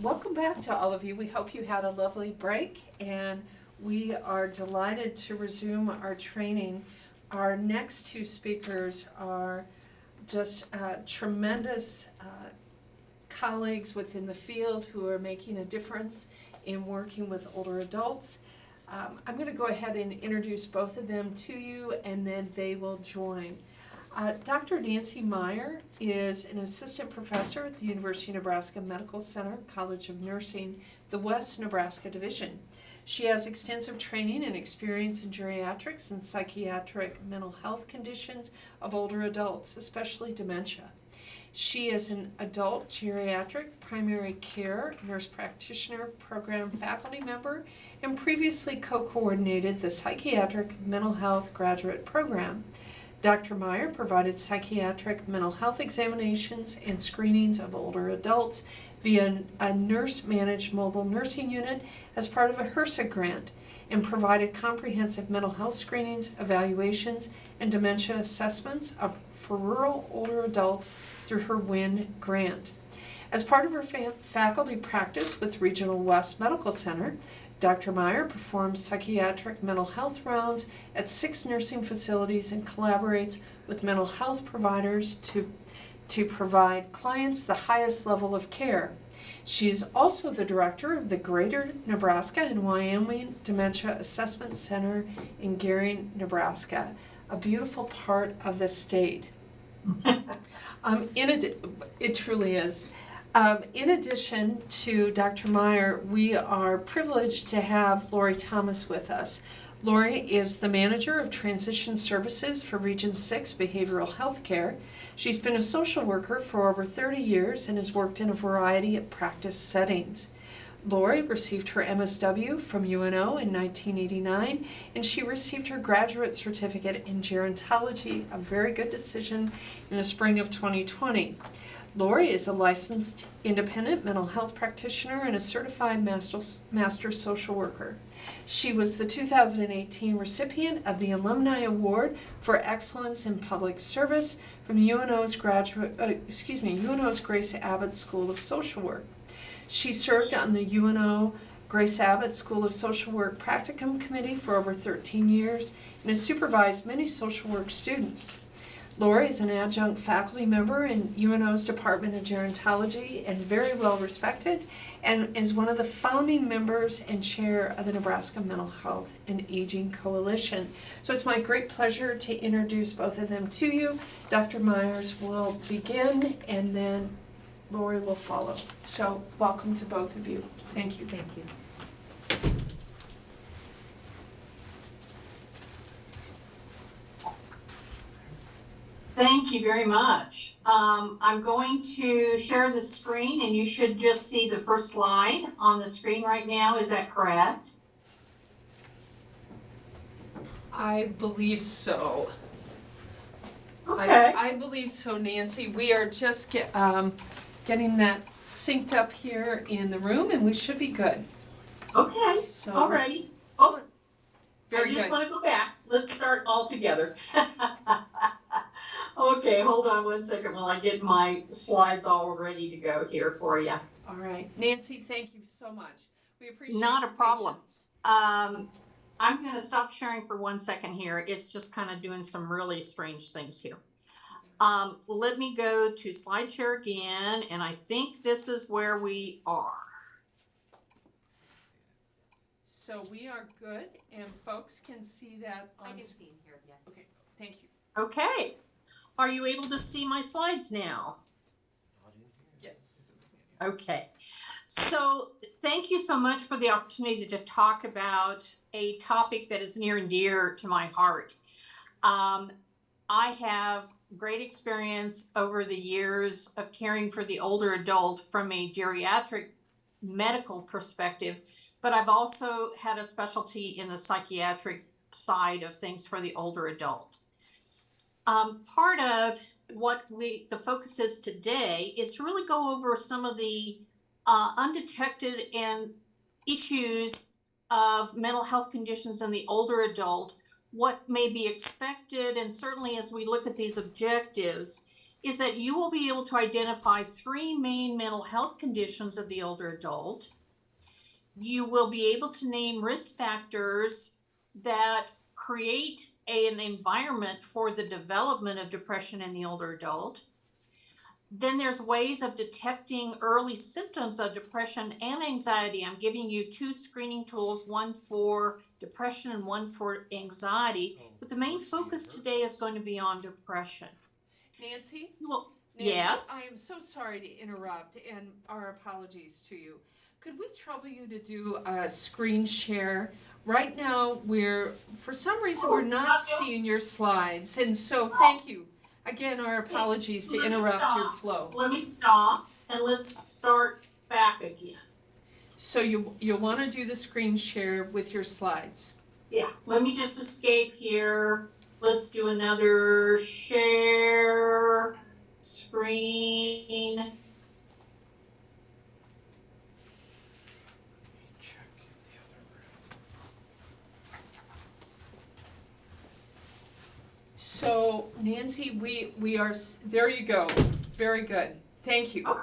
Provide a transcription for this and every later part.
Welcome back to all of you. We hope you had a lovely break, and we are delighted to resume our training. Our next two speakers are just tremendous colleagues within the field who are making a difference in working with older adults. I'm going to go ahead and introduce both of them to you, and then they will join. Dr. Nancy Meier is an assistant professor at the University of Nebraska Medical Center, College of Nursing, the West Nebraska Division. She has extensive training and experience in geriatrics and psychiatric mental health conditions of older adults, especially dementia. She is an adult geriatric primary care nurse practitioner program faculty member and previously co-coordinated the psychiatric mental health graduate program. Dr. Meier provided psychiatric mental health examinations and screenings of older adults via a nurse-managed mobile nursing unit as part of a HRSA grant, and provided comprehensive mental health screenings, evaluations, and dementia assessments for rural older adults through her WIN grant. As part of her faculty practice with Regional West Medical Center, Dr. Meier performs psychiatric mental health rounds at 6 nursing facilities and collaborates with mental health providers to provide clients the highest level of care. She is also the director of the Greater Nebraska and Wyoming Dementia Assessment Center in Gary, Nebraska, a beautiful part of the state. It truly is. In addition to Dr. Meier, we are privileged to have Lorie Thomas with us. Lorie is the manager of transition services for Region 6 Behavioral Health Care. She's been a social worker for over 30 years and has worked in a variety of practice settings. Lorie received her MSW from UNO in 1989, and she received her graduate certificate in gerontology, a very good decision, in the spring of 2020. Lorie is a licensed independent mental health practitioner and a certified master social worker. She was the 2018 recipient of the Alumni Award for Excellence in Public Service from UNO's UNO's Grace Abbott School of Social Work. She served on the UNO Grace Abbott School of Social Work Practicum Committee for over 13 years and has supervised many social work students. Lorie is an adjunct faculty member in UNO's Department of Gerontology and very well respected, and is one of the founding members and chair of the Nebraska Mental Health and Aging Coalition. So it's my great pleasure to introduce both of them to you. Dr. Myers will begin, and then Lorie will follow. So welcome to both of you. Thank you. Thank you. Thank you very much. I'm going to share the screen, and you should just see the first slide on the screen right now. Is that correct? I believe so. Okay. I believe so, Nancy. We are just getting that synced up here in the room, and we should be good. Okay. So, Alrighty. Oh, very I just good. want to go back. Let's start all together. Okay, hold on one second while I get my slides all ready to go here for you. All right, Nancy, thank you so much. We appreciate Not a your problem. patience. I'm going to stop sharing for 1 second here. It's just kind of doing some really strange things here. Let me go to slide share again, and I think this is where we are. So we are good, and folks can see that on. I can see in here, yes. Okay, thank you. Okay. Are you able to see my slides now? Yes. Okay. So thank you so much for the opportunity to talk about a topic that is near and dear to my heart. I have great experience over the years of caring for the older adult from a geriatric medical perspective, but I've also had a specialty in the psychiatric side of things for the older adult. Part of what the focus is today is to really go over some of the undetected and issues of mental health conditions in the older adult, what may be expected, and certainly as we look at these objectives, is that you will be able to identify 3 main mental health conditions of the older adult. You will be able to name risk factors that create an environment for the development of depression in the older adult. Then there's ways of detecting early symptoms of depression and anxiety. I'm giving you 2 screening tools, one for depression and one for anxiety, but the main focus today is going to be on depression. Nancy? Well, Nancy, yes. I am so sorry to interrupt, and our apologies to you. Could we trouble you to do a screen share? Right now, for some reason, we're not seeing your slides, and so thank you. Again, our apologies to interrupt your flow. Let me stop and let's start back again. So you'll want to do the screen share with your slides. Yeah, let me just escape here. Let's do another share screen. So Nancy, we are, there you go. Very good. Thank you. Okay,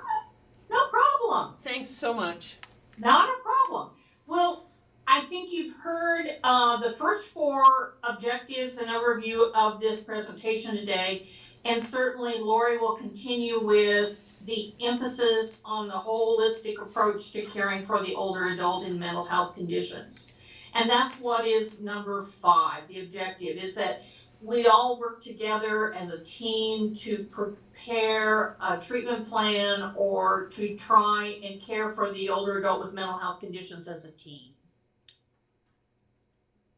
no problem. Thanks so much. Not a problem. Well, I think you've heard the first 4 objectives and overview of this presentation today, and certainly Lorie will continue with the emphasis on the holistic approach to caring for the older adult in mental health conditions. And that's what is number 5. The objective is that we all work together as a team to prepare a treatment plan or to try and care for the older adult with mental health conditions as a team.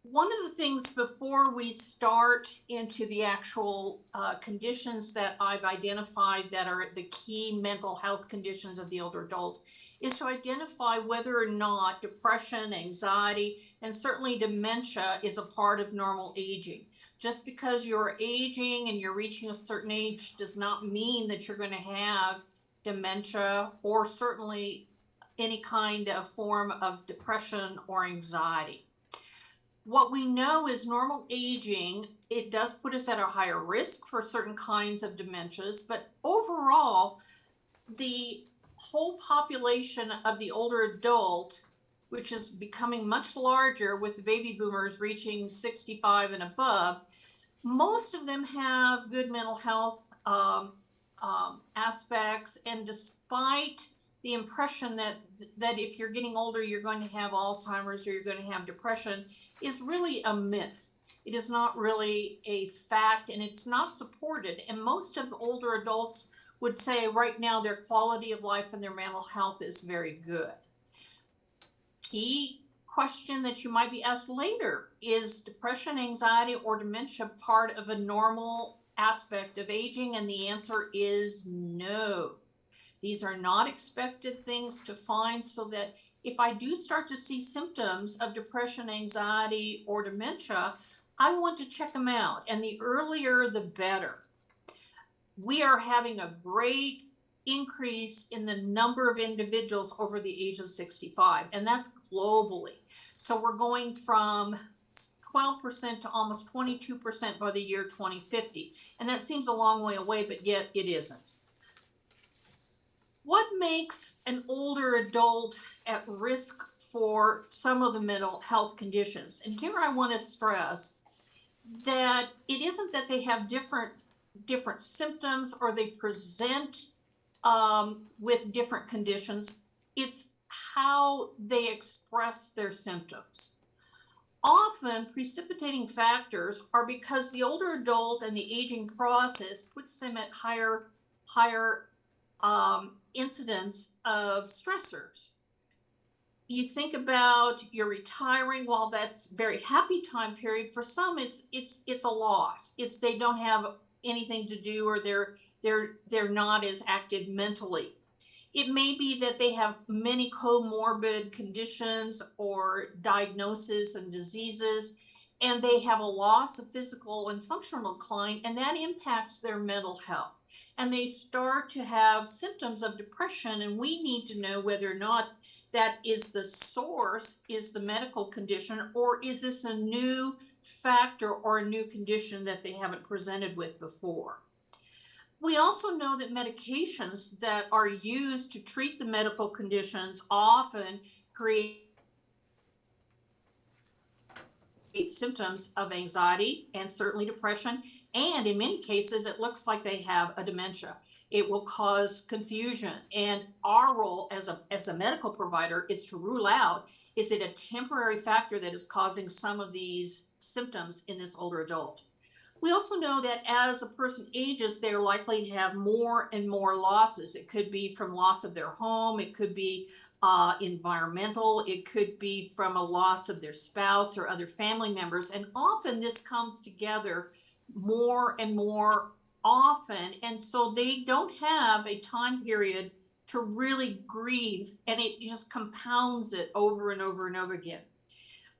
One of the things before we start into the actual conditions that I've identified that are the key mental health conditions of the older adult is to identify whether or not depression, anxiety, and certainly dementia is a part of normal aging. Just because you're aging and you're reaching a certain age does not mean that you're going to have dementia or certainly any kind of form of depression or anxiety. What we know is normal aging, it does put us at a higher risk for certain kinds of dementias, but overall, the whole population of the older adult, which is becoming much larger with the baby boomers reaching 65 and above, most of them have good mental health aspects, and despite the impression that if you're getting older you're going to have Alzheimer's or you're going to have depression is really a myth. It is not really a fact, and it's not supported, and most of the older adults would say right now their quality of life and their mental health is very good. Key question that you might be asked later: is depression, anxiety, or dementia part of a normal aspect of aging? And the answer is no. These are not expected things to find, so that if I do start to see symptoms of depression, anxiety, or dementia, I want to check them out, and the earlier the better. We are having a great increase in the number of individuals over the age of 65, and that's globally. So we're going from 12% to almost 22% by the year 2050. And that seems a long way away, but yet it isn't. What makes an older adult at risk for some of the mental health conditions? And here I want to stress that it isn't that they have different symptoms or they present with different conditions. It's how they express their symptoms. Often precipitating factors are because the older adult and the aging process puts them at higher incidence of stressors. You think about you're retiring. While that's a very happy time period, for some it's a loss. It's they don't have anything to do, or they're not as active mentally. It may be that they have many comorbid conditions or diagnoses and diseases, and they have a loss of physical and functional decline, and that impacts their mental health. And they start to have symptoms of depression, and we need to know whether or not that is the source, is the medical condition, or is this a new factor or a new condition that they haven't presented with before. We also know that medications that are used to treat the medical conditions often create symptoms of anxiety and certainly depression. And in many cases, it looks like they have a dementia. It will cause confusion. And our role as a medical provider is to rule out, is it a temporary factor that is causing some of these symptoms in this older adult? We also know that as a person ages, they're likely to have more and more losses. It could be from loss of their home, it could be environmental, it could be from a loss of their spouse or other family members. And often this comes together more and more often. And so they don't have a time period to really grieve, and it just compounds it over and over and over again.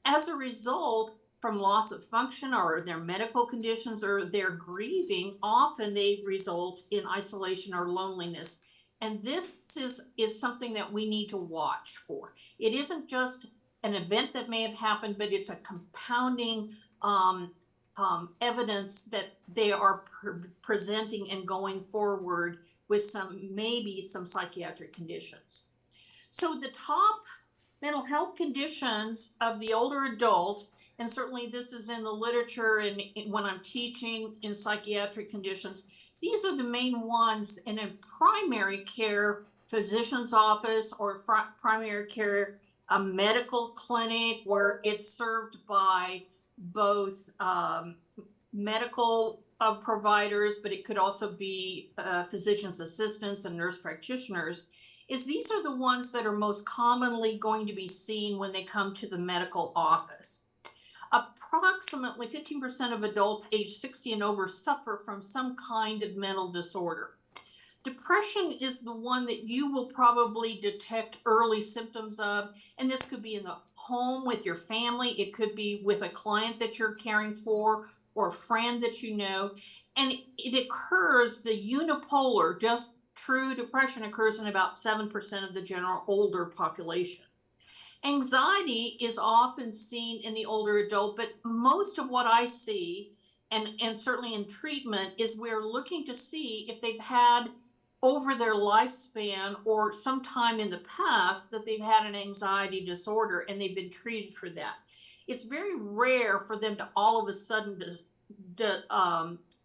As a result, from loss of function or their medical conditions or their grieving, often they result in isolation or loneliness. And this is something that we need to watch for. It isn't just an event that may have happened, but it's a compounding evidence that they are presenting and going forward with maybe some psychiatric conditions. So the top mental health conditions of the older adult, and certainly this is in the literature and when I'm teaching in psychiatric conditions, these are the main ones in a primary care physician's office or primary care, a medical clinic where it's served by both medical providers, but it could also be physician's assistants and nurse practitioners. These are the ones that are most commonly going to be seen when they come to the medical office. Approximately 15% of adults age 60 and over suffer from some kind of mental disorder. Depression is the one that you will probably detect early symptoms of, and this could be in the home with your family, it could be with a client that you're caring for or a friend that you know, and it occurs, the unipolar, just true depression occurs in about 7% of the general older population. Anxiety is often seen in the older adult, but most of what I see, and certainly in treatment, is we're looking to see if they've had over their lifespan or sometime in the past that they've had an anxiety disorder and they've been treated for that. It's very rare for them to all of a sudden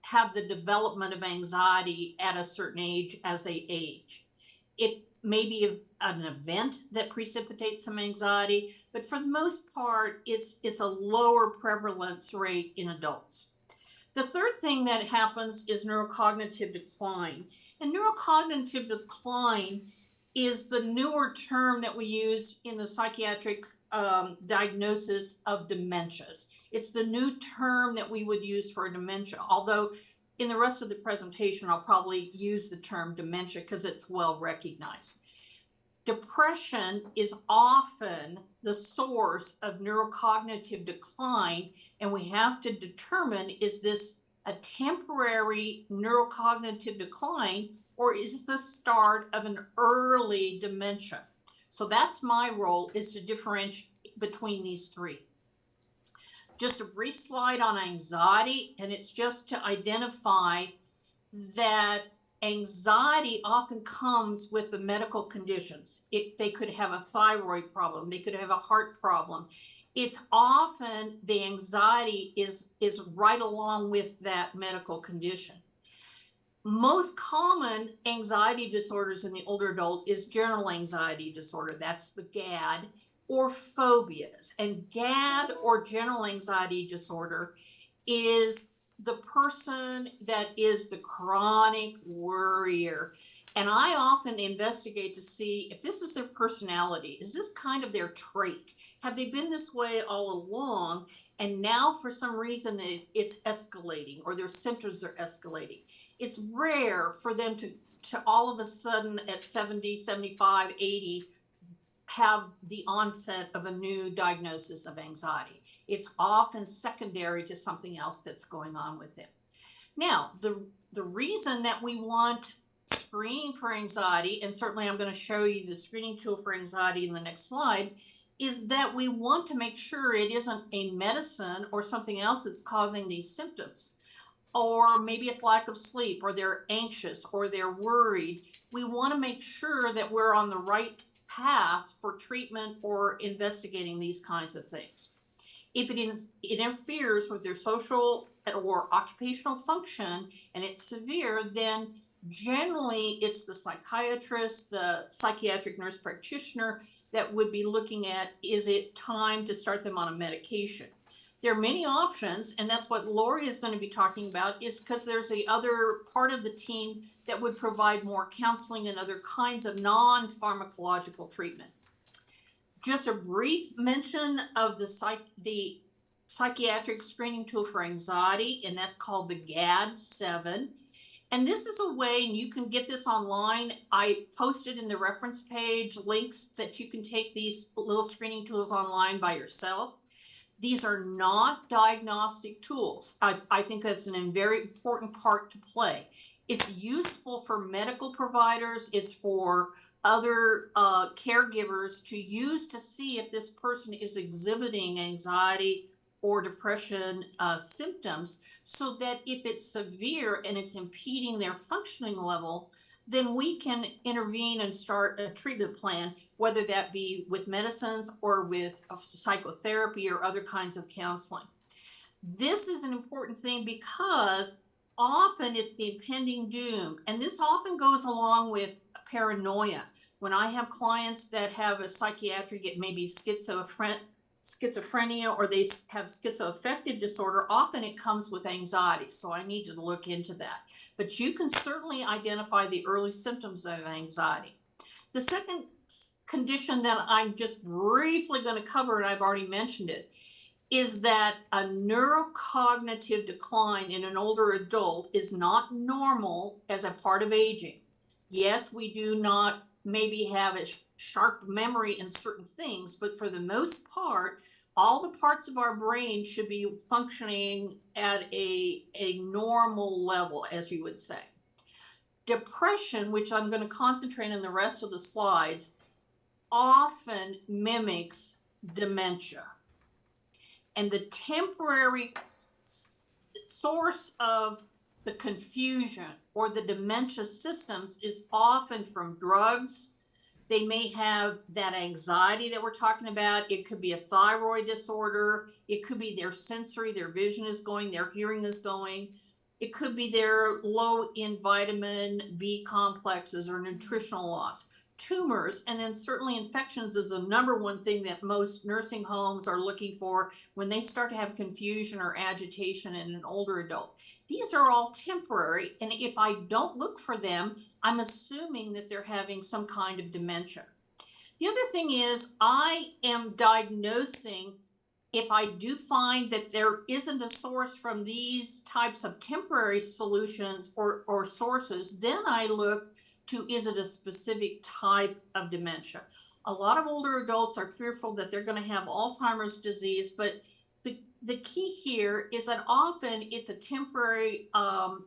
have the development of anxiety at a certain age as they age. It may be an event that precipitates some anxiety, but for the most part, it's a lower prevalence rate in adults. The third thing that happens is neurocognitive decline. And neurocognitive decline is the newer term that we use in the psychiatric diagnosis of dementias. It's the new term that we would use for dementia, although in the rest of the presentation, I'll probably use the term dementia because it's well recognized. Depression is often the source of neurocognitive decline, and we have to determine, is this a temporary neurocognitive decline or is the start of an early dementia? So that's my role, is to differentiate between these three. Just a brief slide on anxiety, and it's just to identify that anxiety often comes with the medical conditions. They could have a thyroid problem, they could have a heart problem. It's often the anxiety is right along with that medical condition. Most common anxiety disorders in the older adult is general anxiety disorder, that's the GAD, or phobias. And GAD, or general anxiety disorder, is the person that is the chronic worrier. And I often investigate to see if this is their personality. Is this kind of their trait? Have they been this way all along? And now for some reason it's escalating, or their symptoms are escalating. It's rare for them to all of a sudden at 70, 75, 80 have the onset of a new diagnosis of anxiety. It's often secondary to something else that's going on with them. Now, the reason that we want screening for anxiety, and certainly I'm going to show you the screening tool for anxiety in the next slide, is that we want to make sure it isn't a medicine or something else that's causing these symptoms. or maybe it's lack of sleep, or they're anxious, or they're worried. We want to make sure that we're on the right path for treatment or investigating these kinds of things. If it interferes with their social or occupational function and it's severe, then generally it's the psychiatrist, the psychiatric nurse practitioner that would be looking at, is it time to start them on a medication? There are many options, and that's what Lorie is going to be talking about, is because there's the other part of the team that would provide more counseling and other kinds of non-pharmacological treatment. Just a brief mention of the psychiatric screening tool for anxiety, and that's called the GAD-7. And this is a way, and you can get this online. I posted in the reference page links that you can take these little screening tools online by yourself. These are not diagnostic tools. I think that's a very important part to play. It's useful for medical providers. It's for other caregivers to use to see if this person is exhibiting anxiety or depression symptoms, so that if it's severe and it's impeding their functioning level, then we can intervene and start a treatment plan, whether that be with medicines or with psychotherapy or other kinds of counseling. This is an important thing because often it's the impending doom, and this often goes along with paranoia. When I have clients that have a psychiatric, it may be schizophrenia, or they have schizoaffective disorder, often it comes with anxiety. So I need to look into that. But you can certainly identify the early symptoms of anxiety. The second condition that I'm just briefly going to cover, and I've already mentioned it, is that a neurocognitive decline in an older adult is not normal as a part of aging. Yes, we do not maybe have a sharp memory in certain things, but for the most part, all the parts of our brain should be functioning at a normal level, as you would say. Depression, which I'm going to concentrate on the rest of the slides, often mimics dementia. And the temporary source of the confusion or the dementia systems is often from drugs. They may have that anxiety that we're talking about. It could be a thyroid disorder. It could be their sensory, their vision is going, their hearing is going. It could be their low in vitamin B complexes or nutritional loss. Tumors, and then certainly infections is the number one thing that most nursing homes are looking for when they start to have confusion or agitation in an older adult. These are all temporary, and if I don't look for them, I'm assuming that they're having some kind of dementia. The other thing is I am diagnosing, if I do find that there isn't a source from these types of temporary solutions or sources, then I look to, is it a specific type of dementia? A lot of older adults are fearful that they're going to have Alzheimer's disease, but the key here is that often it's a temporary an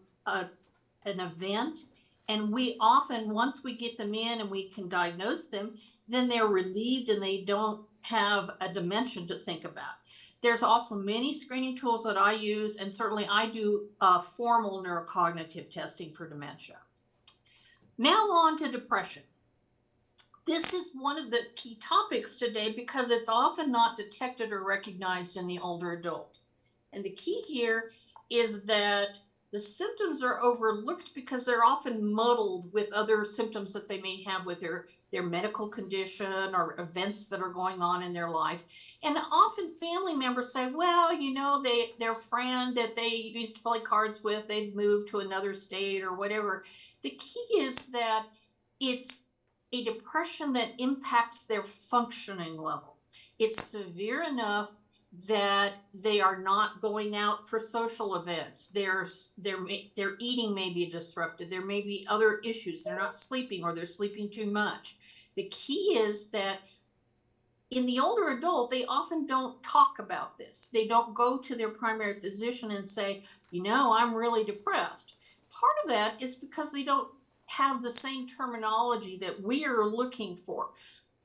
event, and we often, once we get them in and we can diagnose them, then they're relieved and they don't have a dementia to think about. There's also many screening tools that I use, and certainly I do formal neurocognitive testing for dementia. Now on to depression. This is one of the key topics today because it's often not detected or recognized in the older adult. And the key here is that the symptoms are overlooked because they're often muddled with other symptoms that they may have with their medical condition or events that are going on in their life. And often family members say, well, you know, their friend that they used to play cards with, they'd moved to another state or whatever. The key is that it's a depression that impacts their functioning level. It's severe enough that they are not going out for social events. Their eating may be disrupted. There may be other issues. They're not sleeping, or they're sleeping too much. The key is that in the older adult, they often don't talk about this. They don't go to their primary physician and say, you know, I'm really depressed. Part of that is because they don't have the same terminology that we are looking for.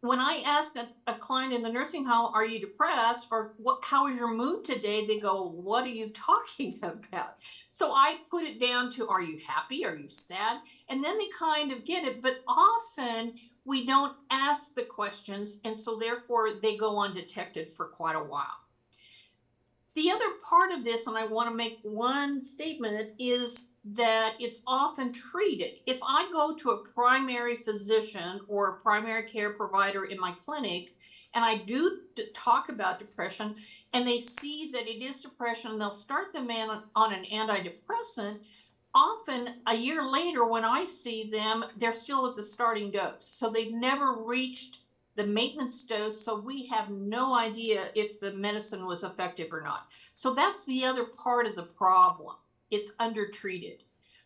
when I ask a client in the nursing home, are you depressed, or how is your mood today? They go, what are you talking about? So I put it down to, are you happy? Are you sad? And then they kind of get it, but often we don't ask the questions. And so therefore they go undetected for quite a while. The other part of this, and I want to make one statement, is that it's often treated. If I go to a primary physician or a primary care provider in my clinic, and I do talk about depression, and they see that it is depression, they'll start the man on an antidepressant. Often a year later, when I see them, they're still at the starting dose. So they've never reached the maintenance dose, so we have no idea if the medicine was effective or not. So that's the other part of the problem. It's undertreated.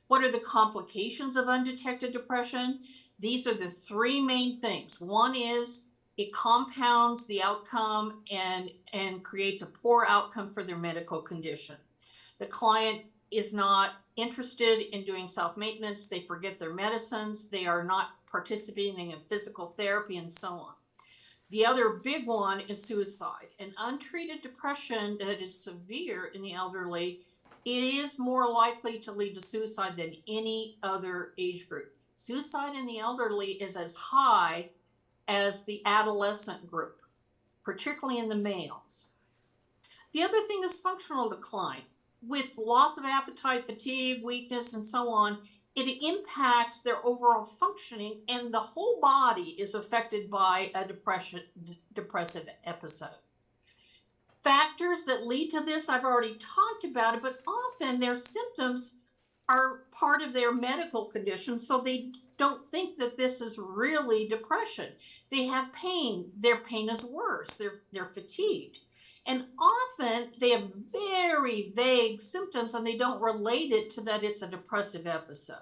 What are the complications of undetected depression? These are the three main things. One is it compounds the outcome and creates a poor outcome for their medical condition. The client is not interested in doing self-maintenance. They forget their medicines. They are not participating in physical therapy and so on. The other big one is suicide. An untreated depression that is severe in the elderly, it is more likely to lead to suicide than any other age group. Suicide in the elderly is as high as the adolescent group, particularly in the males. The other thing is functional decline. With loss of appetite, fatigue, weakness, and so on, it impacts their overall functioning, and the whole body is affected by a depressive episode. Factors that lead to this, I've already talked about it, but often their symptoms are part of their medical condition, so they don't think that this is really depression. They have pain. Their pain is worse. They're fatigued. And often they have very vague symptoms and they don't relate it to that it's a depressive episode.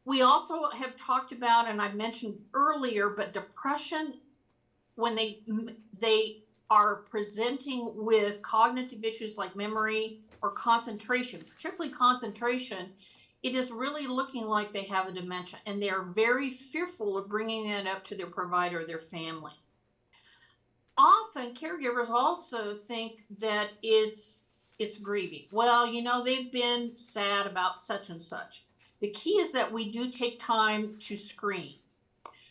We also have talked about, and I mentioned earlier, but depression, when they are presenting with cognitive issues like memory or concentration, particularly concentration, it is really looking like they have a dementia, and they are very fearful of bringing it up to their provider or their family. Often caregivers also think that it's grieving. Well, they've been sad about such and such. The key is that we do take time to screen.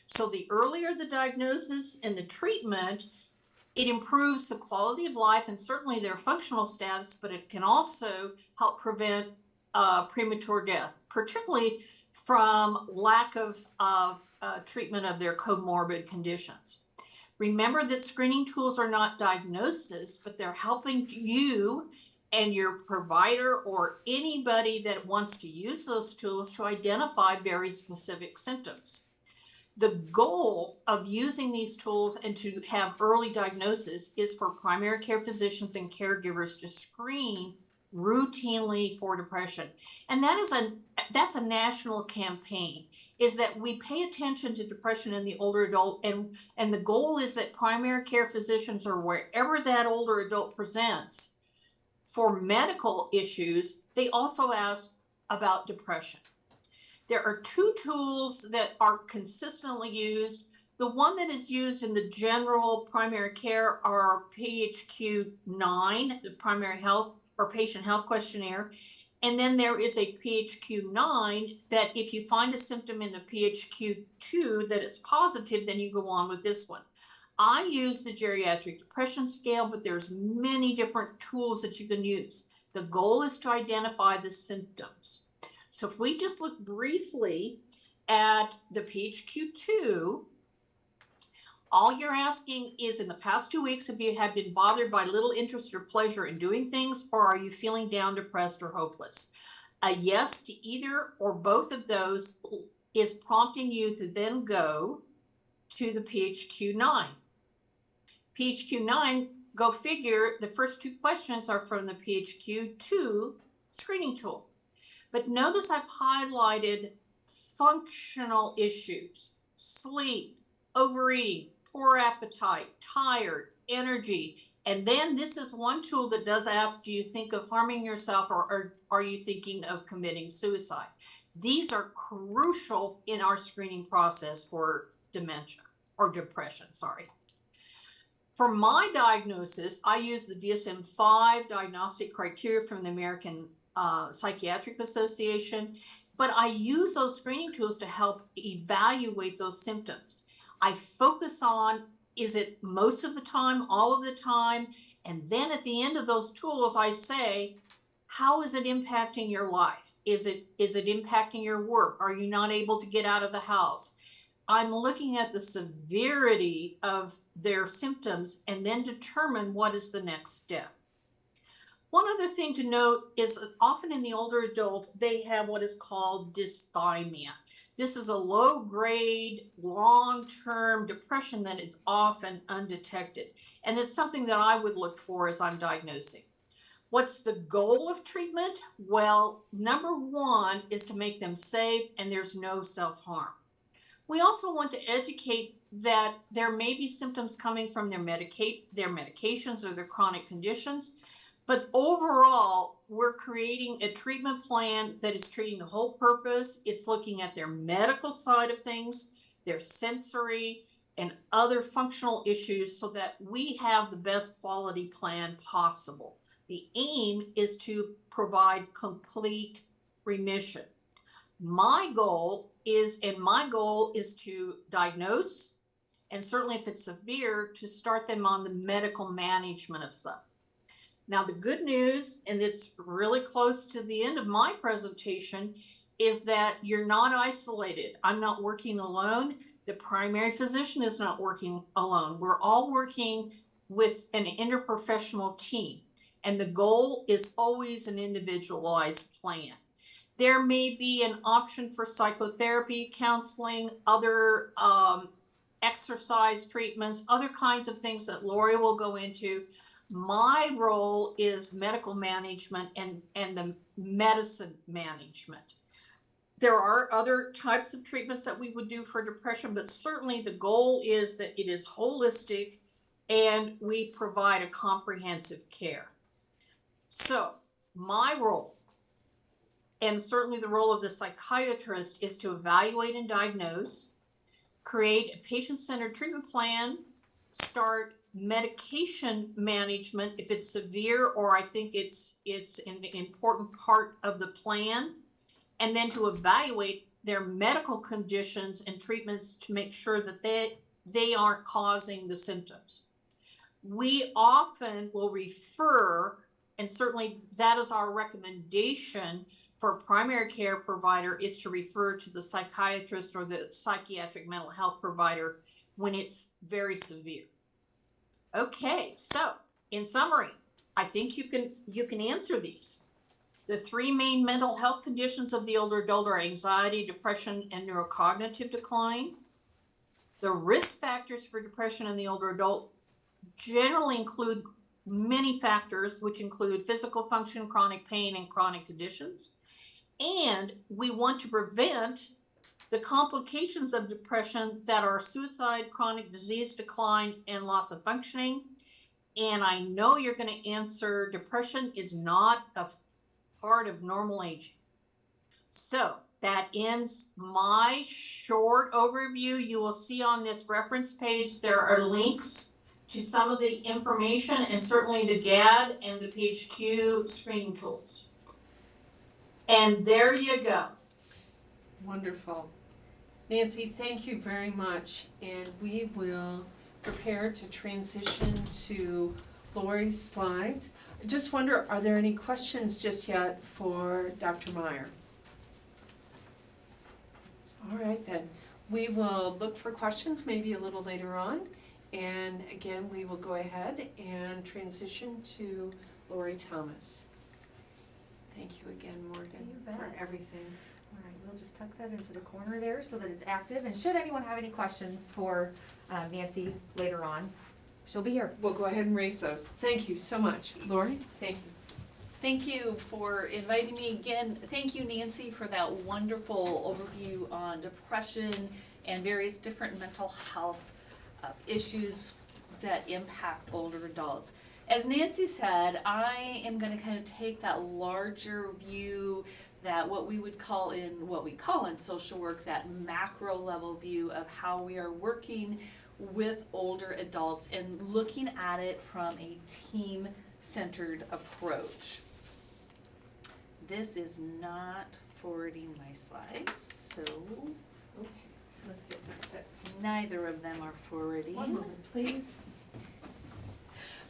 So the earlier the diagnosis and the treatment, it improves the quality of life and certainly their functional status, but it can also help prevent premature death, particularly from lack of treatment of their comorbid conditions. Remember that screening tools are not diagnosis, but they're helping you and your provider or anybody that wants to use those tools to identify very specific symptoms. The goal of using these tools and to have early diagnosis is for primary care physicians and caregivers to screen routinely for depression. And that's a national campaign, is that we pay attention to depression in the older adult, and the goal is that primary care physicians, or wherever that older adult presents for medical issues, they also ask about depression. There are two tools that are consistently used. The one that is used in the general primary care are PHQ-9, the primary health or patient health questionnaire. And then there is a PHQ-9 that if you find a symptom in the PHQ-2 that it's positive, then you go on with this one. I use the geriatric depression scale, but there's many different tools that you can use. The goal is to identify the symptoms. So if we just look briefly at the PHQ-2, all you're asking is, in the past 2 weeks, have you been bothered by little interest or pleasure in doing things, or are you feeling down, depressed, or hopeless? A yes to either or both of those is prompting you to then go to the PHQ-9. PHQ-9, go figure, the first two questions are from the PHQ-2 screening tool. But notice I've highlighted functional issues: sleep, overeating, poor appetite, tired, energy. And then this is one tool that does ask, do you think of harming yourself, or are you thinking of committing suicide? These are crucial in our screening process for dementia or depression, sorry. For my diagnosis, I use the DSM-5 diagnostic criteria from the American Psychiatric Association, but I use those screening tools to help evaluate those symptoms. I focus on, is it most of the time, all of the time? And then at the end of those tools, I say, how is it impacting your life? Is it impacting your work? Are you not able to get out of the house? I'm looking at the severity of their symptoms and then determine what is the next step. One other thing to note is that often in the older adult, they have what is called dysthymia. This is a low-grade, long-term depression that is often undetected. And it's something that I would look for as I'm diagnosing. What's the goal of treatment? Well, number one is to make them safe and there's no self-harm. We also want to educate that there may be symptoms coming from their medications or their chronic conditions, but overall, we're creating a treatment plan that is treating the whole purpose. It's looking at their medical side of things, their sensory, and other functional issues so that we have the best quality plan possible. The aim is to provide complete remission. My goal is to diagnose, and certainly if it's severe, to start them on the medical management of stuff. Now, the good news, and it's really close to the end of my presentation, is that you're not isolated. I'm not working alone. The primary physician is not working alone. We're all working with an interprofessional team, and the goal is always an individualized plan. There may be an option for psychotherapy, counseling, other exercise treatments, other kinds of things that Lorie will go into. My role is medical management and the medicine management. There are other types of treatments that we would do for depression, but certainly the goal is that it is holistic and we provide a comprehensive care. So my role, and certainly the role of the psychiatrist, is to evaluate and diagnose, create a patient-centered treatment plan, start medication management if it's severe or I think it's an important part of the plan, and then to evaluate their medical conditions and treatments to make sure that they aren't causing the symptoms. We often will refer, and certainly that is our recommendation for a primary care provider, is to refer to the psychiatrist or the psychiatric mental health provider when it's very severe. Okay, so in summary, I think you can answer these. The three main mental health conditions of the older adult are anxiety, depression, and neurocognitive decline. The risk factors for depression in the older adult generally include many factors, which include physical function, chronic pain, and chronic conditions. And we want to prevent the complications of depression that are suicide, chronic disease decline, and loss of functioning. And I know you're going to answer depression is not a part of normal aging. So that ends my short overview. You will see on this reference page there are links to some of the information and certainly the GAD and the PHQ screening tools. And there you go. Wonderful. Nancy, thank you very much. And we will prepare to transition to Lorie's slides. I just wonder, are there any questions just yet for Dr. Meier? All right then. We will look for questions maybe a little later on. And again, we will go ahead and transition to Lorie Thomas. Thank you again, Morgan, for everything. All right, we'll just tuck that into the corner there so that it's active. And should anyone have any questions for Nancy later on, she'll be here. We'll go ahead and raise those. Thank you so much. Lorie? Thank you. Thank you for inviting me again. Thank you, Nancy, for that wonderful overview on depression and various different mental health issues that impact older adults. As Nancy said, I am going to kind of take that larger view, that what we call in social work, that macro level view of how we are working with older adults and looking at it from a team-centered approach. This is not forwarding my slides, so Okay, let's get that fixed. neither of them are forwarding. One moment, please.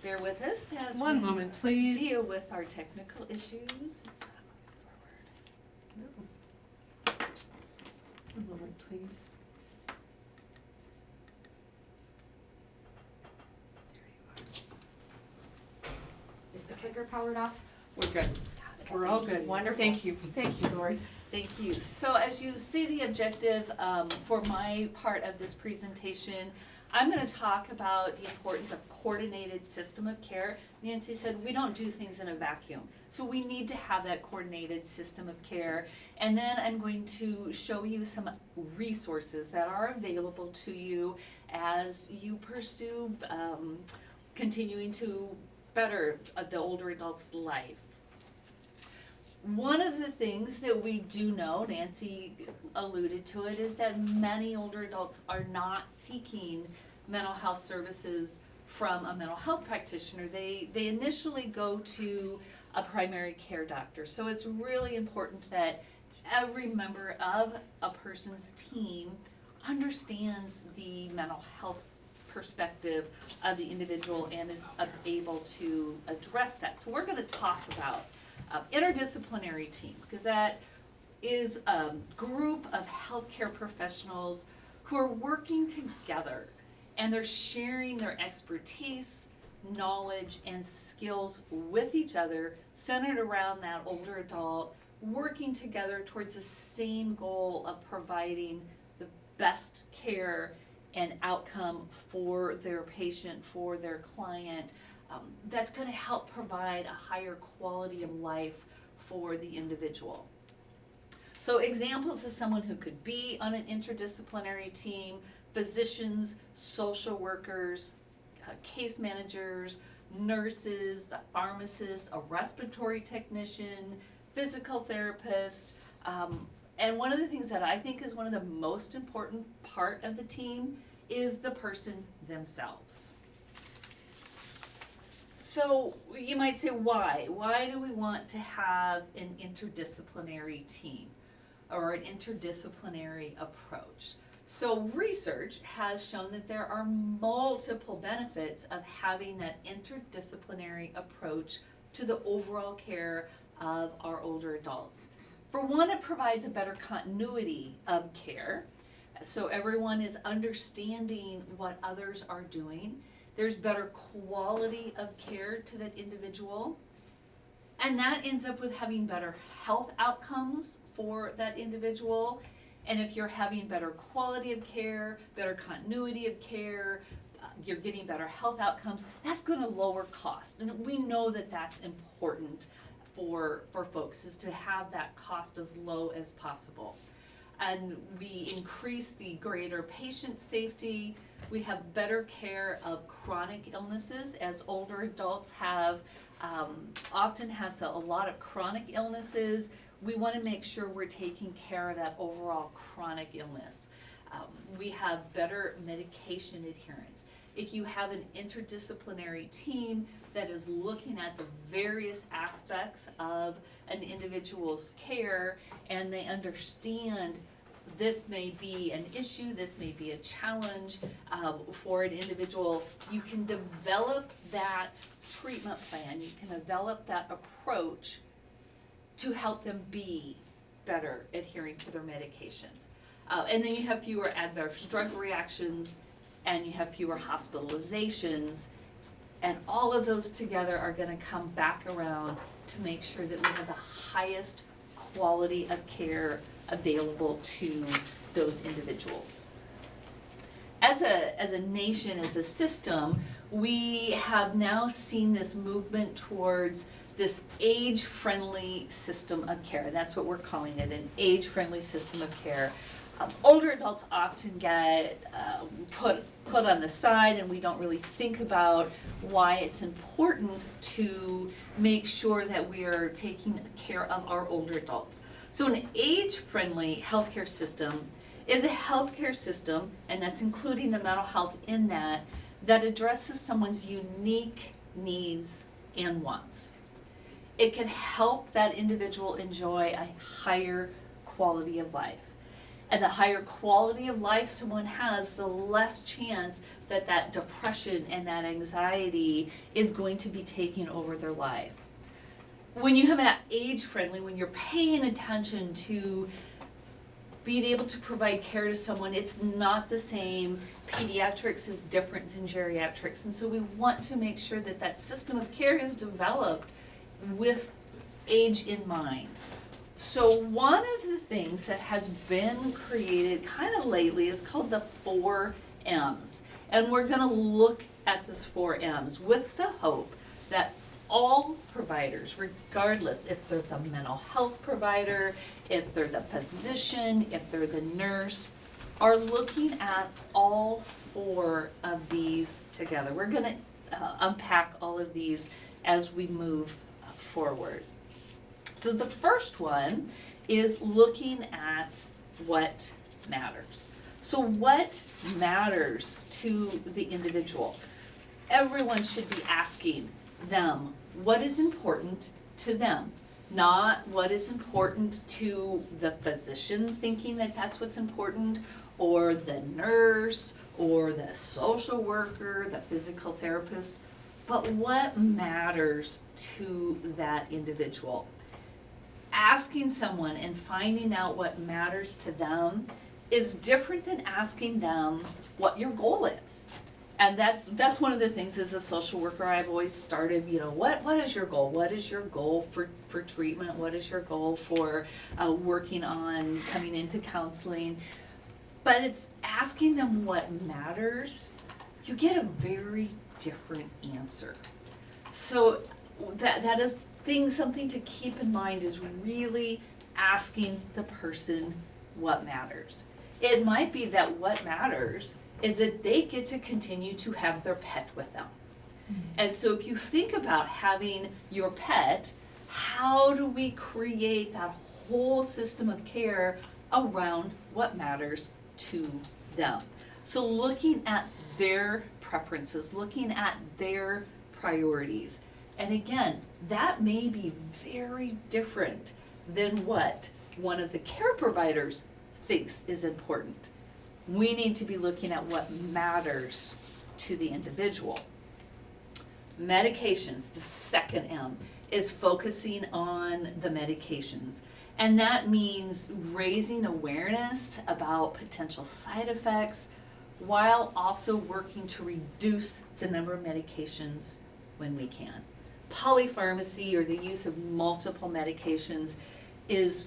Bear with us as One we moment, please. deal with our technical issues. It's not moving forward. No. One moment, please. Is the clicker powered off? We're good. We're all good. Wonderful. Thank you. Thank you, Lori. Thank you. So as you see the objectives for my part of this presentation, I'm going to talk about the importance of coordinated system of care. Nancy said we don't do things in a vacuum. So we need to have that coordinated system of care. And then I'm going to show you some resources that are available to you as you pursue continuing to better the older adult's life. One of the things that we do know, Nancy alluded to it, is that many older adults are not seeking mental health services from a mental health practitioner. They initially go to a primary care doctor. So it's really important that every member of a person's team understands the mental health perspective of the individual and is able to address that. So we're going to talk about interdisciplinary team, because that is a group of healthcare professionals who are working together and they're sharing their expertise, knowledge, and skills with each other, centered around that older adult, working together towards the same goal of providing the best care and outcome for their patient, for their client, that's going to help provide a higher quality of life for the individual. So examples of someone who could be on an interdisciplinary team: physicians, social workers, case managers, nurses, a pharmacist, a respiratory technician, physical therapist. And one of the things that I think is one of the most important part of the team is the person themselves. So you might say, why? Why do we want to have an interdisciplinary team or an interdisciplinary approach? So research has shown that there are multiple benefits of having that interdisciplinary approach to the overall care of our older adults. For one, it provides a better continuity of care, so everyone is understanding what others are doing. There's better quality of care to that individual, and that ends up with having better health outcomes for that individual. And if you're having better quality of care, better continuity of care, you're getting better health outcomes, that's going to lower cost. And we know that that's important for folks, is to have that cost as low as possible. And we increase the greater patient safety. We have better care of chronic illnesses, as older adults have often have a lot of chronic illnesses. We want to make sure we're taking care of that overall chronic illness. We have better medication adherence. If you have an interdisciplinary team that is looking at the various aspects of an individual's care, and they understand this may be an issue, this may be a challenge for an individual, you can develop that treatment plan, you can develop that approach to help them be better adhering to their medications. And then you have fewer adverse drug reactions, and you have fewer hospitalizations, and all of those together are going to come back around to make sure that we have the highest quality of care available to those individuals. As a nation, as a system, we have now seen this movement towards this age-friendly system of care. That's what we're calling it, an age-friendly system of care. Older adults often get put on the side, and we don't really think about why it's important to make sure that we are taking care of our older adults. So an age-friendly healthcare system is a healthcare system, and that's including the mental health in that, that addresses someone's unique needs and wants. It can help that individual enjoy a higher quality of life. And the higher quality of life someone has, the less chance that that depression and that anxiety is going to be taking over their life. When you have that age-friendly, when you're paying attention to being able to provide care to someone, it's not the same. Pediatrics is different than geriatrics, and so we want to make sure that that system of care is developed with age in mind. So one of the things that has been created kind of lately is called the 4 M's. And we're going to look at this 4 M's with the hope that all providers, regardless if they're the mental health provider, if they're the physician, if they're the nurse, are looking at all 4 of these together. We're going to unpack all of these as we move forward. So the first one is looking at what matters. So what matters to the individual? Everyone should be asking them what is important to them, not what is important to the physician thinking that that's what's important, or the nurse, or the social worker, the physical therapist, but what matters to that individual. Asking someone and finding out what matters to them is different than asking them what your goal is. And that's one of the things as a social worker I've always started, what is your goal? What is your goal for treatment? What is your goal for working on coming into counseling? But it's asking them what matters. You get a very different answer. So that is something to keep in mind, is really asking the person what matters. It might be that what matters is that they get to continue to have their pet with them. And so if you think about having your pet, how do we create that whole system of care around what matters to them? So looking at their preferences, looking at their priorities. And again, that may be very different than what one of the care providers thinks is important. We need to be looking at what matters to the individual. Medications, the second M, is focusing on the medications. And that means raising awareness about potential side effects while also working to reduce the number of medications when we can. Polypharmacy, or the use of multiple medications, is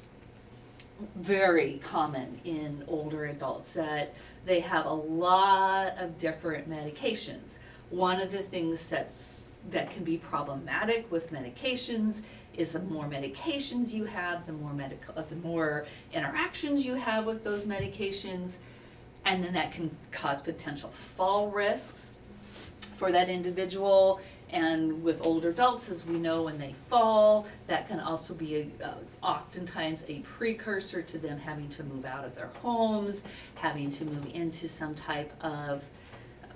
very common in older adults, that they have a lot of different medications. One of the things that can be problematic with medications is the more medications you have, the more interactions you have with those medications, and then that can cause potential fall risks for that individual. And with older adults, as we know, when they fall, that can also be oftentimes a precursor to them having to move out of their homes, having to move into some type of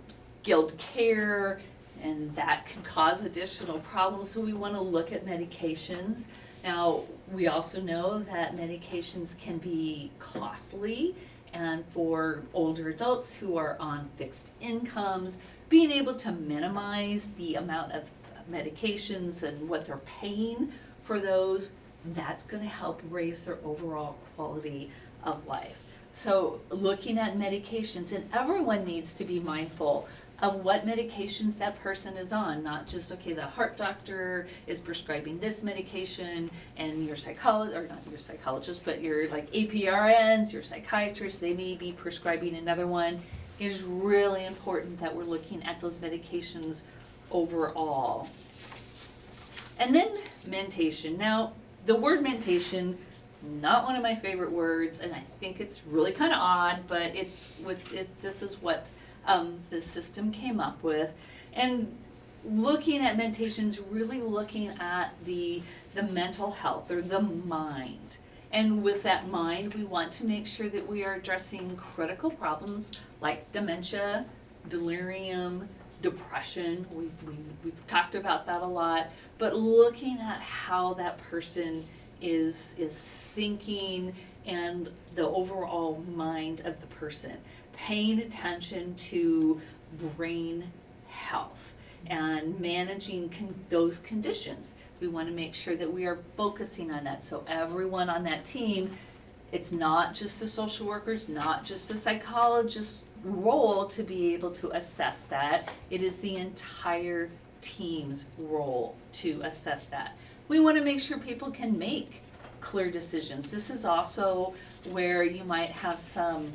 skilled care, and that can cause additional problems. So we want to look at medications. Now, we also know that medications can be costly, and for older adults who are on fixed incomes, being able to minimize the amount of medications and what they're paying for those, that's going to help raise their overall quality of life. So looking at medications, and everyone needs to be mindful of what medications that person is on, not just, okay, the heart doctor is prescribing this medication, and your psychologist, or not your psychologist, but your like APRNs, your psychiatrist, they may be prescribing another one. It is really important that we're looking at those medications overall. And then mentation. Now, the word mentation, not one of my favorite words, and I think it's really kind of odd, but this is what the system came up with. And looking at mentation is really looking at the mental health, or the mind. And with that in mind, we want to make sure that we are addressing critical problems like dementia, delirium, depression. We've talked about that a lot, but looking at how that person is thinking and the overall mind of the person, paying attention to brain health and managing those conditions. We want to make sure that we are focusing on that. So everyone on that team, it's not just the social workers, not just the psychologist's role to be able to assess that. It is the entire team's role to assess that. We want to make sure people can make clear decisions. This is also where you might have some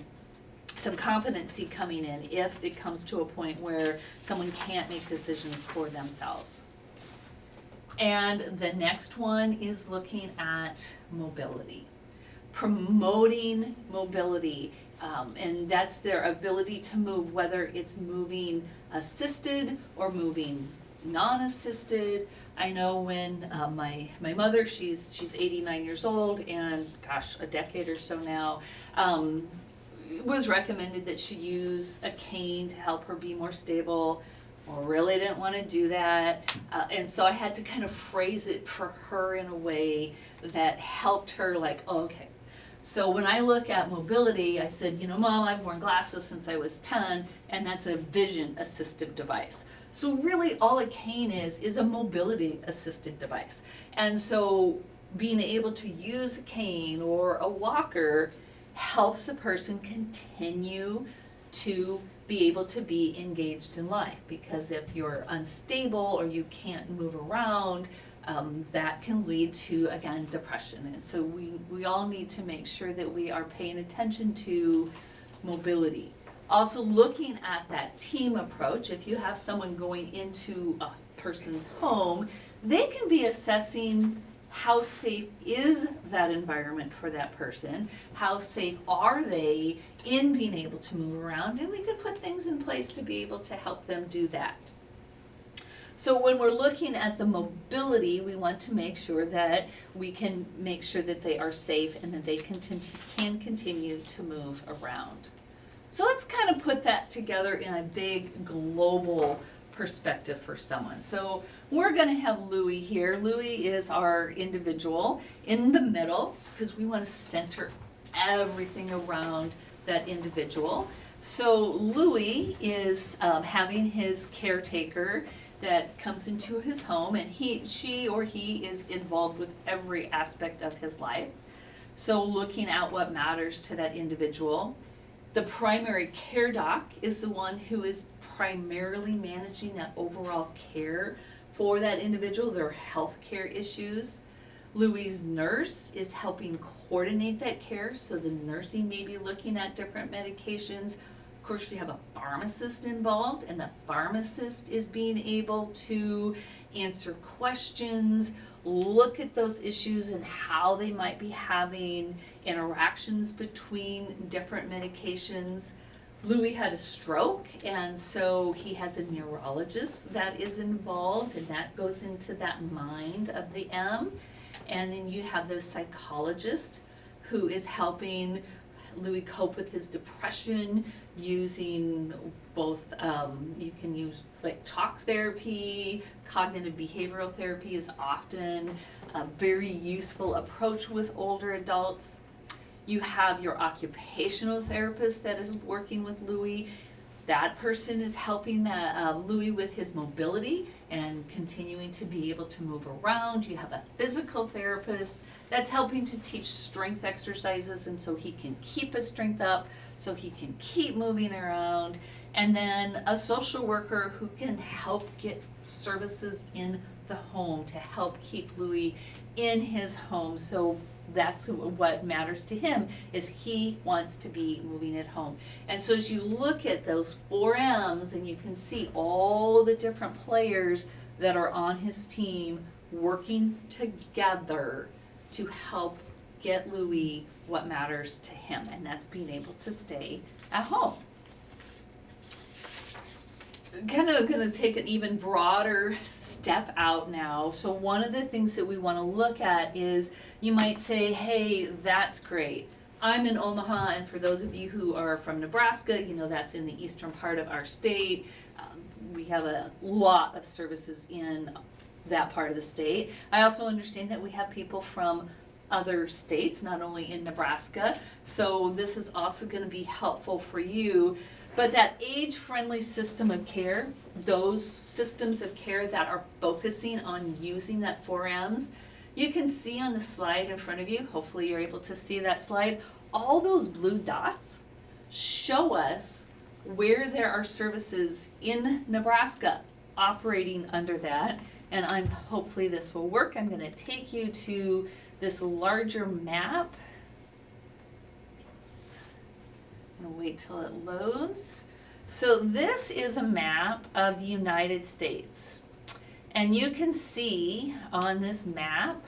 competency coming in if it comes to a point where someone can't make decisions for themselves. And the next one is looking at mobility, promoting mobility, and that's their ability to move, whether it's moving assisted or moving non-assisted. I know when my mother, she's 89 years old, and gosh, a decade or so now, it was recommended that she use a cane to help her be more stable. Really didn't want to do that, and so I had to kind of phrase it for her in a way that helped her, like, oh, okay. So when I look at mobility, I said, you know, Mom, I've worn glasses since I was 10, and that's a vision assistive device. So really all a cane is a mobility assisted device. And so being able to use a cane or a walker helps the person continue to be able to be engaged in life, because if you're unstable or you can't move around, that can lead to, again, depression. And so we all need to make sure that we are paying attention to mobility. Also looking at that team approach, if you have someone going into a person's home, they can be assessing how safe is that environment for that person, how safe are they in being able to move around, and we could put things in place to be able to help them do that. So when we're looking at the mobility, we want to make sure that we can make sure that they are safe and that they can continue to move around. So let's kind of put that together in a big global perspective for someone. So we're going to have Louie here. Louie is our individual in the middle, because we want to center everything around that individual. So Louie is having his caretaker that comes into his home, and she or he is involved with every aspect of his life. So looking at what matters to that individual. The primary care doc is the one who is primarily managing that overall care for that individual, their health care issues. Louie's nurse is helping coordinate that care, so the nursing may be looking at different medications. Of course, you have a pharmacist involved, and the pharmacist is being able to answer questions, look at those issues and how they might be having interactions between different medications. Louie had a stroke, and so he has a neurologist that is involved, and that goes into that mind of the M. And then you have the psychologist who is helping Louie cope with his depression using both, you can use like talk therapy, cognitive behavioral therapy is often a very useful approach with older adults. You have your occupational therapist that is working with Louie. That person is helping Louie with his mobility and continuing to be able to move around. You have a physical therapist that's helping to teach strength exercises, and so he can keep his strength up, so he can keep moving around. And then a social worker who can help get services in the home to help keep Louie in his home. So that's what matters to him, is he wants to be moving at home. And so as you look at those 4 M's, and you can see all the different players that are on his team working together to help get Louie what matters to him, and that's being able to stay at home. kind of going to take an even broader step out now. So one of the things that we want to look at is you might say, hey, that's great. I'm in Omaha, and for those of you who are from Nebraska, you know that's in the eastern part of our state. We have a lot of services in that part of the state. I also understand that we have people from other states, not only in Nebraska. So this is also going to be helpful for you. But that age-friendly system of care, those systems of care that are focusing on using that 4Ms, you can see on the slide in front of you, hopefully you're able to see that slide, all those blue dots show us where there are services in Nebraska operating under that. And hopefully this will work. I'm going to take you to this larger map. I'm going to wait till it loads. So this is a map of the United States. And you can see on this map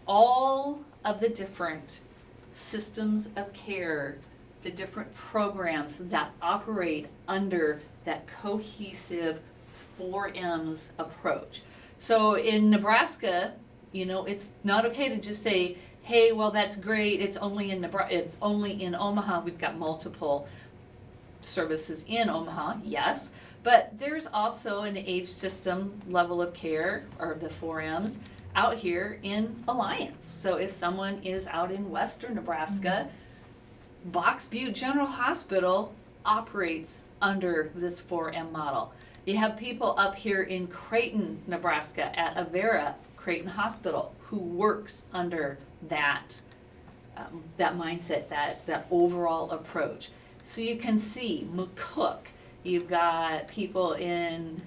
all of the different systems of care, the different programs that operate under that cohesive 4Ms approach. So in Nebraska, you know, it's not okay to just say, hey, well, that's great, it's only in Omaha. We've got multiple services in Omaha, yes, but there's also an age system level of care, or the 4Ms, out here in Alliance. So if someone is out in western Nebraska, Box Butte General Hospital operates under this 4M model. You have people up here in Creighton, Nebraska at Avera Creighton Hospital who works under that mindset, that overall approach. So you can see McCook, you've got people in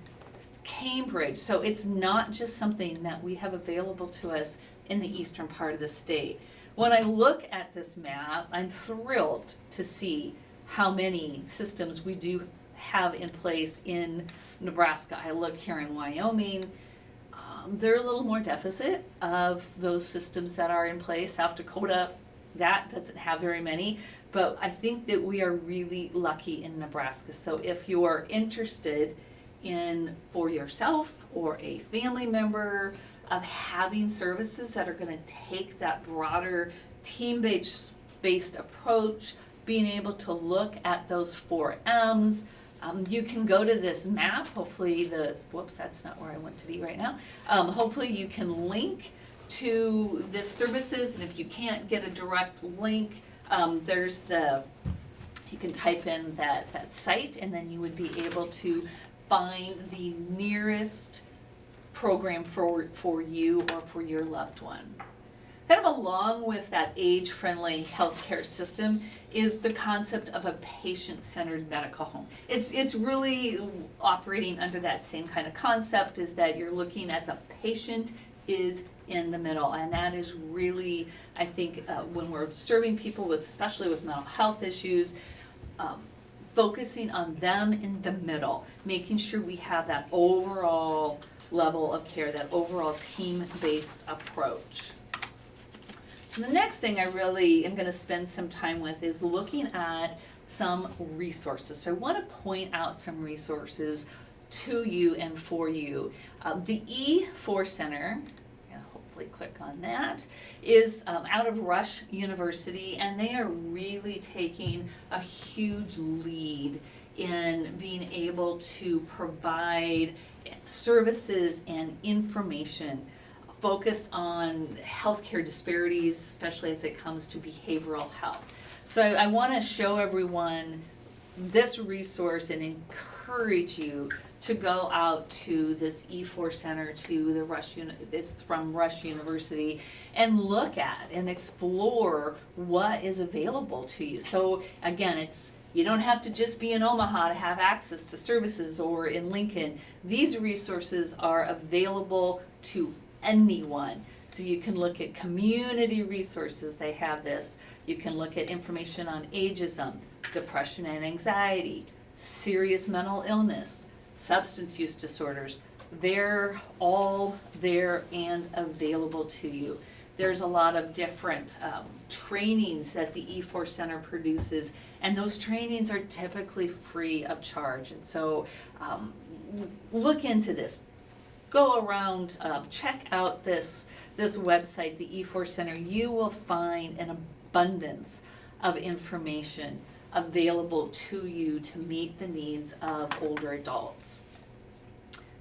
Cambridge. So it's not just something that we have available to us in the eastern part of the state. When I look at this map, I'm thrilled to see how many systems we do have in place in Nebraska. I look here in Wyoming, they're a little more deficit of those systems that are in place. South Dakota, that doesn't have very many, but I think that we are really lucky in Nebraska. So if you're interested in, for yourself or a family member, of having services that are going to take that broader team-based approach, being able to look at those 4Ms, you can go to this map. Hopefully whoops, that's not where I want to be right now. Hopefully you can link to the services, and if you can't get a direct link, you can type in that site, and then you would be able to find the nearest program for you or for your loved one. Kind of along with that age-friendly healthcare system is the concept of a patient-centered medical home. It's really operating under that same kind of concept, is that you're looking at the patient is in the middle, and that is really, I think, when we're serving people with, especially with mental health issues, focusing on them in the middle, making sure we have that overall level of care, that overall team-based approach. So the next thing I really am going to spend some time with is looking at some resources. So I want to point out some resources to you and for you. The E4 Center, hopefully click on that, is out of Rush University, and they are really taking a huge lead in being able to provide services and information focused on healthcare disparities, especially as it comes to behavioral health. So I want to show everyone this resource and encourage you to go out to this E4 Center, to the it's from Rush University, and look at and explore what is available to you. So again, you don't have to just be in Omaha to have access to services, or in Lincoln. These resources are available to anyone. So you can look at community resources, they have this. You can look at information on ageism, depression and anxiety, serious mental illness, substance use disorders. They're all there and available to you. There's a lot of different trainings that the E4 Center produces, And those trainings are typically free of charge. And so look into this. Go around, check out this website, the E4 Center. You will find an abundance of information available to you to meet the needs of older adults.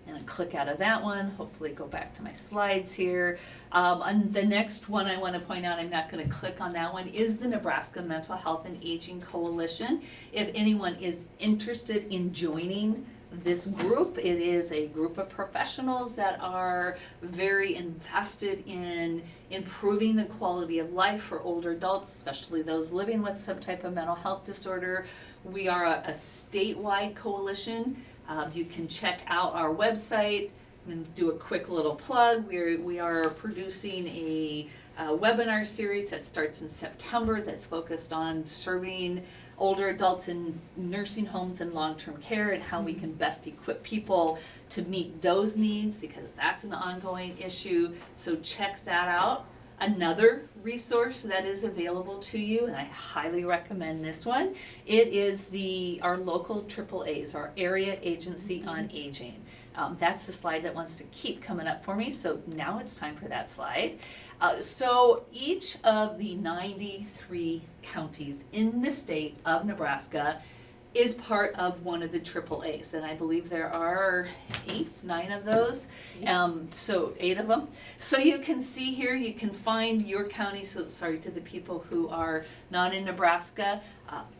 And I click out of that one, hopefully go back to my slides here. And the next one I want to point out, I'm not going to click on that one, is the Nebraska Mental Health and Aging Coalition. If anyone is interested in joining this group, it is a group of professionals that are very invested in improving the quality of life for older adults, especially those living with some type of mental health disorder. We are a statewide coalition. You can check out our website and do a quick little plug. We are producing a webinar series that starts in September that's focused on serving older adults in nursing homes and long-term care and how we can best equip people to meet those needs, because that's an ongoing issue. So check that out. Another resource that is available to you, and I highly recommend this one, it is our local AAAs, our Area Agency on Aging. That's the slide that wants to keep coming up for me, so now it's time for that slide. So each of the 93 counties in the state of Nebraska is part of one of the AAAs, and I believe there are 9 of those, so 8 of them. So you can see here, you can find your county, so sorry to the people who are not in Nebraska,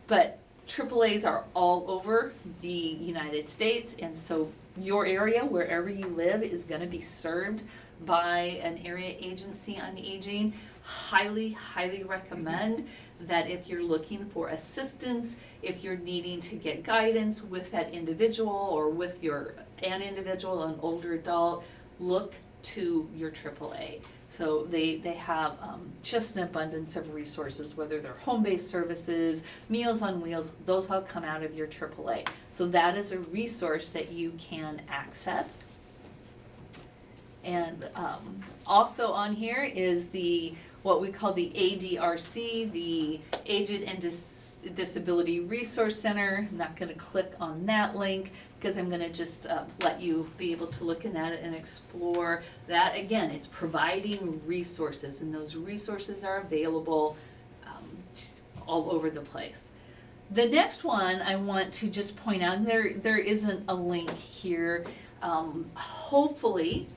but AAAs are all over the United States, and so your area, wherever you live, is going to be served by an area agency on aging. Highly, highly recommend that if you're looking for assistance, if you're needing to get guidance with that individual or with an individual, an older adult, look to your AAA. So they have just an abundance of resources, whether they're home-based services, Meals on Wheels, those all come out of your AAA. So that is a resource that you can access. And also on here is what we call the ADRC, the Aged and Disability Resource Center. I'm not going to click on that link because I'm going to just let you be able to look in at it and explore that. Again, it's providing resources, and those resources are available all over the place. The next one I want to just point out, there isn't a link here. Hopefully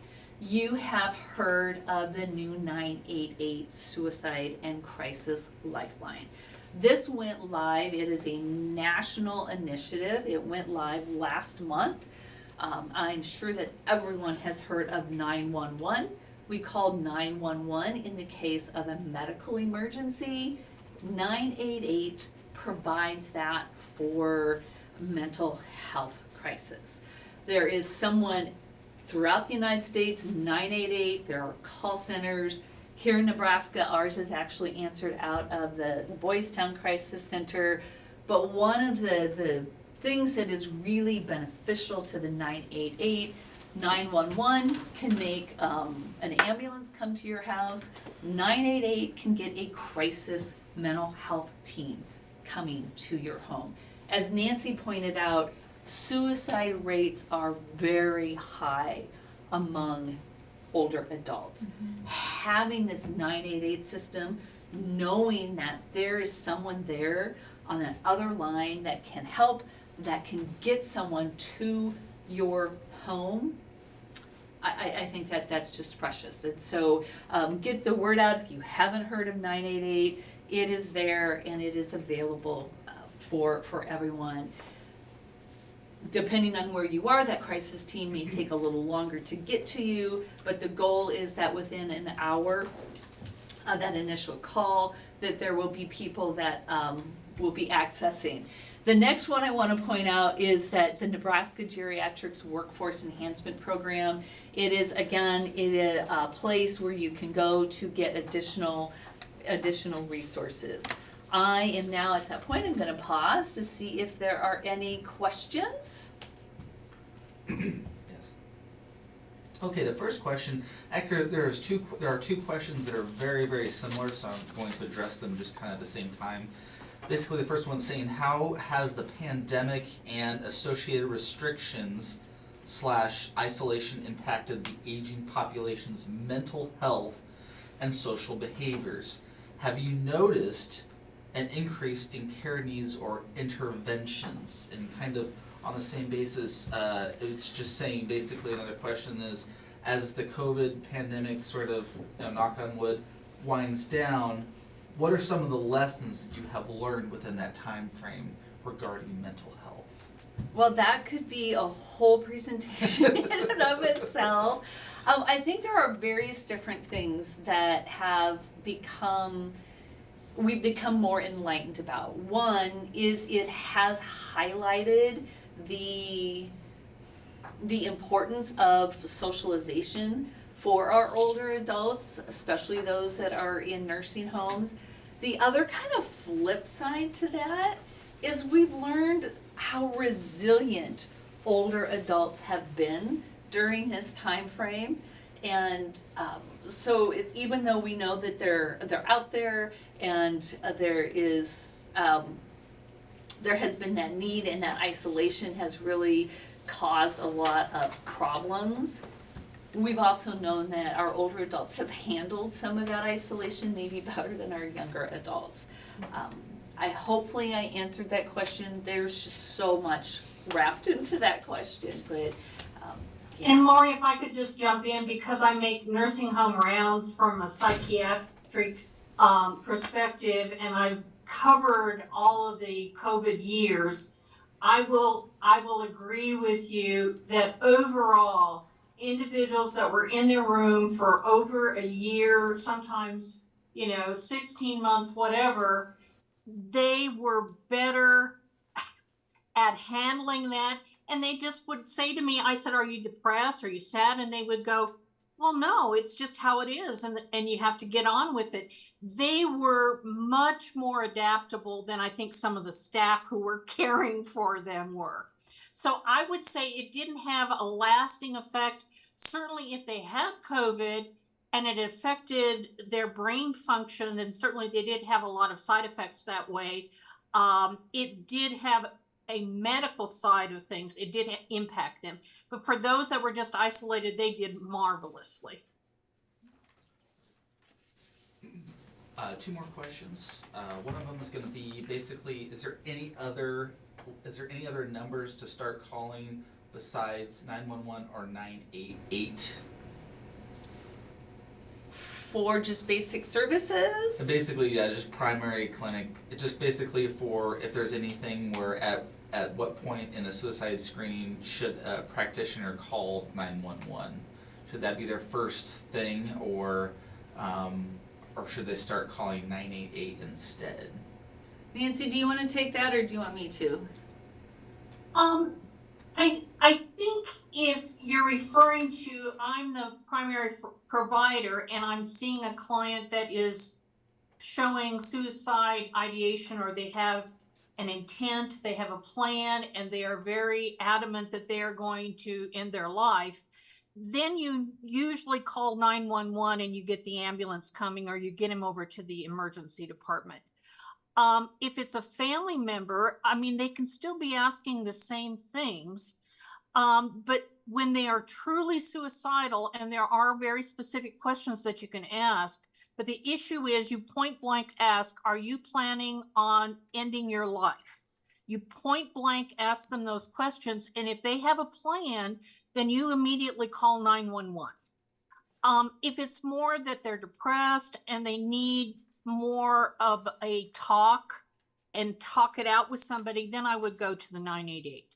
you have heard of the new 988 Suicide and Crisis Lifeline. This went live. It is a national initiative. It went live last month. I'm sure that everyone has heard of 911. We call 911 in the case of a medical emergency. 988 provides that for mental health crisis. There is someone throughout the United States, 988, there are call centers. Here in Nebraska, ours is actually answered out of the Boys Town Crisis Center. But one of the things that is really beneficial to the 988, 911 can make an ambulance come to your house. 988 can get a crisis mental health team coming to your home. As Nancy pointed out, suicide rates are very high among older adults. Having this 988 system, knowing that there is someone there on that other line that can help, that can get someone to your home, I think that's just precious. And so get the word out. If you haven't heard of 988, it is there and it is available for everyone. Depending on where you are, that crisis team may take a little longer to get to you, but the goal is that within an hour of that initial call, that there will be people that will be accessing. The next one I want to point out is that the Nebraska Geriatrics Workforce Enhancement Program, it is a place where you can go to get additional resources. I am now at that point. I'm going to pause to see if there are any questions. Yes. Okay, the first question, actually there are two questions that are very, very similar, so I'm going to address them just kind of at the same time. basically the first one's saying, how has the pandemic and associated restrictions / isolation impacted the aging population's mental health and social behaviors? Have you noticed an increase in care needs or interventions? And kind of on the same basis, it's just saying, basically another question is, as the COVID pandemic sort of, knock on wood, winds down, what are some of the lessons that you have learned within that time frame regarding mental health? Well, that could be a whole presentation in and of itself. I think there are various different things that we've become more enlightened about. One is it has highlighted the importance of socialization for our older adults, especially those that are in nursing homes. The other kind of flip side to that is we've learned how resilient older adults have been during this time frame. And so even though we know that they're out there and there has been that need, and that isolation has really caused a lot of problems, we've also known that our older adults have handled some of that isolation maybe better than our younger adults. Hopefully I answered that question. There's just so much wrapped into that question, but yeah. And Lori, if I could just jump in, because I make nursing home rounds from a psychiatric perspective, and I've covered all of the COVID years, I will agree with you that overall, individuals that were in their room for over a year, sometimes, 16 months, whatever, they were better at handling that. And they just would say to me, I said, are you depressed? Are you sad? And they would go, well, no, it's just how it is. And you have to get on with it. They were much more adaptable than I think some of the staff who were caring for them were. So I would say it didn't have a lasting effect. Certainly if they had COVID and it affected their brain function, and certainly they did have a lot of side effects that way, it did have a medical side of things. It did impact them. But for those that were just isolated, they did marvelously. Two more questions. One of them is going to be basically, is there any other numbers to start calling besides 911 or 988? For just basic services? Basically, yeah, just primary clinic. Just basically for if there's anything where at what point in the suicide screening should a practitioner call 911? Should that be their first thing, or should they start calling 988 instead? Nancy, do you want to take that, or do you want me to? I think if you're referring to, I'm the primary provider and I'm seeing a client that is showing suicide ideation, or they have an intent, they have a plan, and they are very adamant that they are going to end their life, then you usually call 911 and you get the ambulance coming, or you get him over to the emergency department. If it's a family member, they can still be asking the same things. But when they are truly suicidal, and there are very specific questions that you can ask, but the issue is you point blank ask, are you planning on ending your life? You point blank ask them those questions, and if they have a plan, then you immediately call 911. If it's more that they're depressed and they need more of a talk and talk it out with somebody, then I would go to the 988.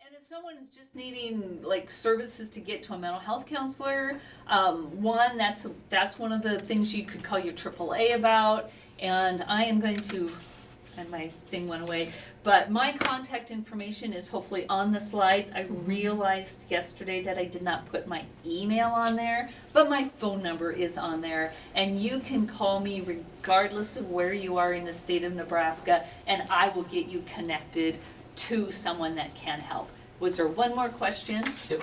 And if someone is just needing services to get to a mental health counselor, that's one of the things you could call your AAA about. And I am going to, and my thing went away, but my contact information is hopefully on the slides. I realized yesterday that I did not put my email on there, but my phone number is on there, and you can call me regardless of where you are in the state of Nebraska, and I will get you connected to someone that can help. Was there one more question? Yep.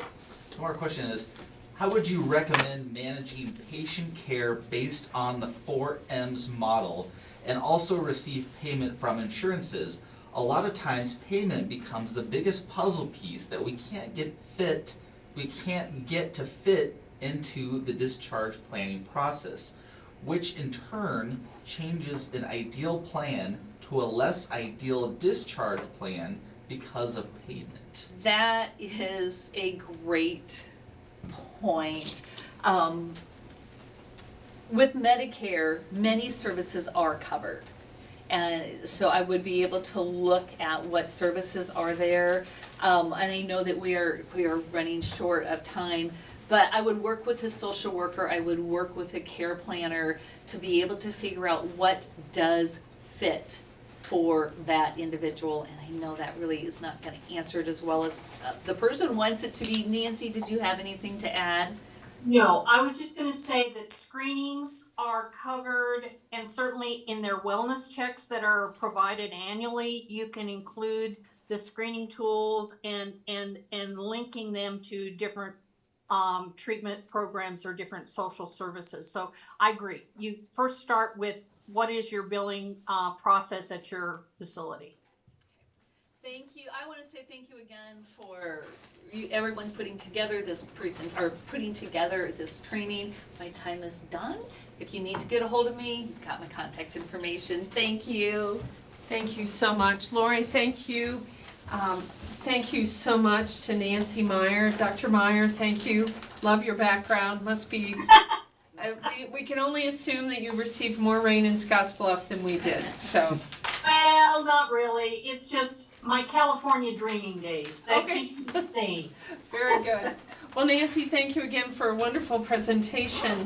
One more question is, how would you recommend managing patient care based on the 4Ms model, and also receive payment from insurances, a lot of times payment becomes the biggest puzzle piece that we can't get to fit into the discharge planning process, which in turn changes an ideal plan to a less ideal discharge plan because of payment. That is a great point. With Medicare, many services are covered. And so I would be able to look at what services are there. And I know that we are running short of time, but I would work with a social worker, I would work with a care planner to be able to figure out what does fit for that individual. And I know that really is not gonna answer it as well as the person wants it to be. Nancy, did you have anything to add? No, I was just gonna say that screenings are covered, and certainly in their wellness checks that are provided annually, you can include the screening tools and linking them to different treatment programs or different social services. So I agree. You first start with what is your billing process at your facility. Thank you. I want to say thank you again for everyone putting together this putting together this training. My time is done. If you need to get a hold of me, got my contact information. Thank you. Thank you so much. Lorie, thank you. Thank you so much to Nancy Meier. Dr. Meier, thank you. Love your background. Must be, we can only assume that you received more rain in Scottsbluff than we did, so. Well, not really. It's just my California dreaming days. That Okay. keeps me sane. Very good. Well, Nancy, thank you again for a wonderful presentation.